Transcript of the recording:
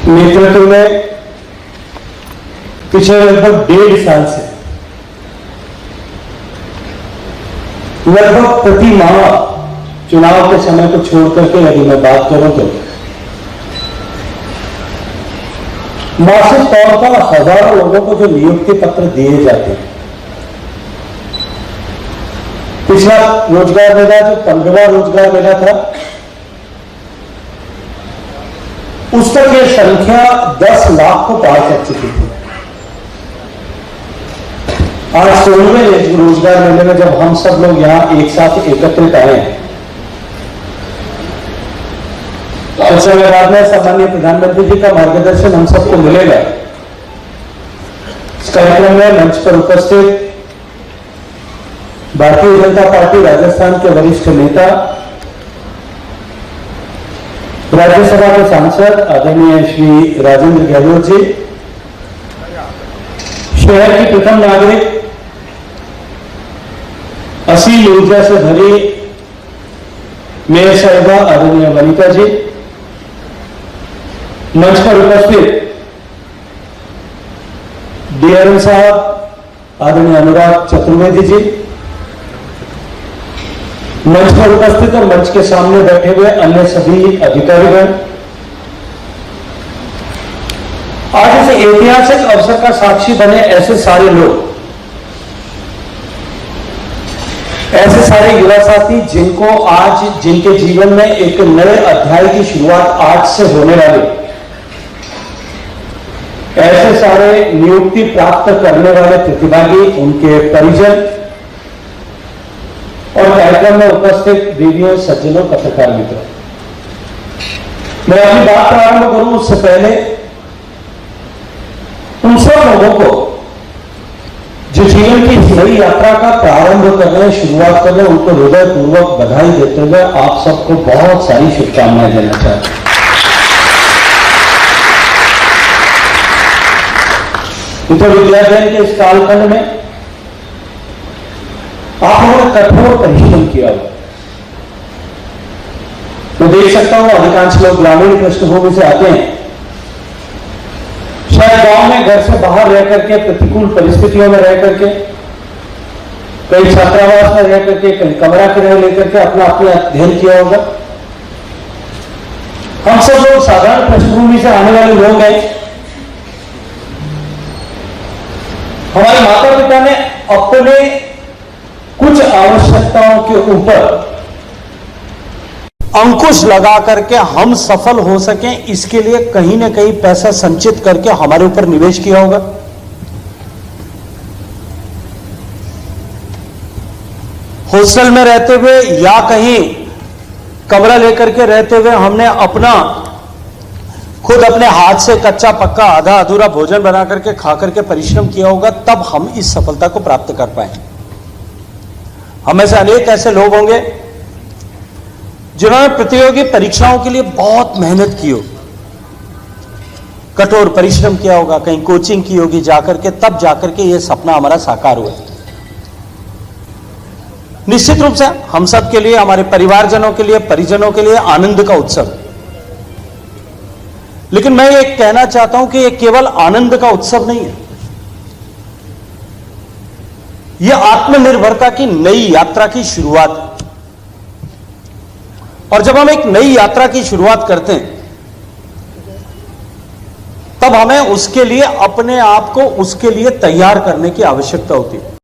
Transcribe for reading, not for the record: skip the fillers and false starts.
नेतृत्व में पिछले लगभग 1.5 साल से लगभग प्रति माह चुनाव के समय को छोड़ करके यदि मैं बात करूं तो मासिक तौर पर हजारों लोगों को जो नियुक्ति पत्र दिए जाते हैं, पिछला रोजगार मेला जो 15वां रोजगार मेला था, उस तक ये संख्या 10 लाख को पार कर चुकी थी। आज 16वें रोजगार मेले में जब हम सब लोग यहां एक साथ एकत्रित आए, कुछ समय बाद में सामान्य प्रधानमंत्री जी का मार्गदर्शन हम सबको मिलेगा। इस कार्यक्रम में मंच पर उपस्थित भारतीय जनता पार्टी राजस्थान के वरिष्ठ नेता, राज्यसभा के सांसद आदरणीय श्री राजेंद्र गहलोत जी, शहर की प्रथम नागरिक, असीम ऊर्जा से भरी मेयर साहिबा आदरणीय वनिता जी, मंच पर उपस्थित डीआरएम साहब आदरणीय अनुराग चतुर्वेदी जी, मंच पर उपस्थित और मंच के सामने बैठे हुए अन्य सभी अधिकारीगण, आज इस ऐतिहासिक अवसर का साक्षी बने ऐसे सारे लोग, ऐसे सारे युवा साथी जिनको आज जिनके जीवन में एक नए अध्याय की शुरुआत आज से होने वाली, ऐसे सारे नियुक्ति प्राप्त करने वाले प्रतिभागी, उनके परिजन और कार्यक्रम में उपस्थित देवियों, सज्जनों, पत्रकार मित्रों, मैं अपनी बात प्रारंभ करूं उससे पहले उन सब लोगों को जो जीवन की नई यात्रा का प्रारंभ कर रहे हैं, शुरुआत कर रहे हैं, उनको हृदयपूर्वक बधाई देते हुए आप सबको बहुत सारी शुभकामनाएं देना चाहता हूं। तो विद्यार्थी के इस कालखंड में आप लोगों ने कठोर परिश्रम किया हुआ। मैं देख सकता हूं अधिकांश लोग ग्रामीण पृष्ठभूमि से आते हैं, शायद गांव में घर से बाहर रह करके, प्रतिकूल परिस्थितियों में रह करके, कई छात्रावास में रह करके, कहीं कमरा किराया लेकर के अपना अध्ययन किया होगा। हम सब लोग साधारण पृष्ठभूमि से आने वाले लोग हैं। हमारे माता पिता ने अपने कुछ आवश्यकताओं के ऊपर अंकुश लगा करके हम सफल हो सकें, इसके लिए कहीं ना कहीं पैसा संचित करके हमारे ऊपर निवेश किया होगा। हॉस्टल में रहते हुए या कहीं कमरा लेकर के रहते हुए हमने खुद अपने हाथ से कच्चा पक्का आधा अधूरा भोजन बना करके खा करके परिश्रम किया होगा, तब हम इस सफलता को प्राप्त कर पाए। हम में से अनेक ऐसे लोग होंगे जिन्होंने प्रतियोगी परीक्षाओं के लिए बहुत मेहनत की होगी, कठोर परिश्रम किया होगा, कहीं कोचिंग की होगी जाकर के, तब जाकर के यह सपना हमारा साकार हुआ। निश्चित रूप से हम सब के लिए, हमारे परिवारजनों के लिए, परिजनों के लिए आनंद का उत्सव। लेकिन मैं ये कहना चाहता हूं कि यह केवल आनंद का उत्सव नहीं है, यह आत्मनिर्भरता की नई यात्रा की शुरुआत है। और जब हम एक नई यात्रा की शुरुआत करते हैं, तब हमें उसके लिए अपने आप को उसके लिए तैयार करने की आवश्यकता होती है।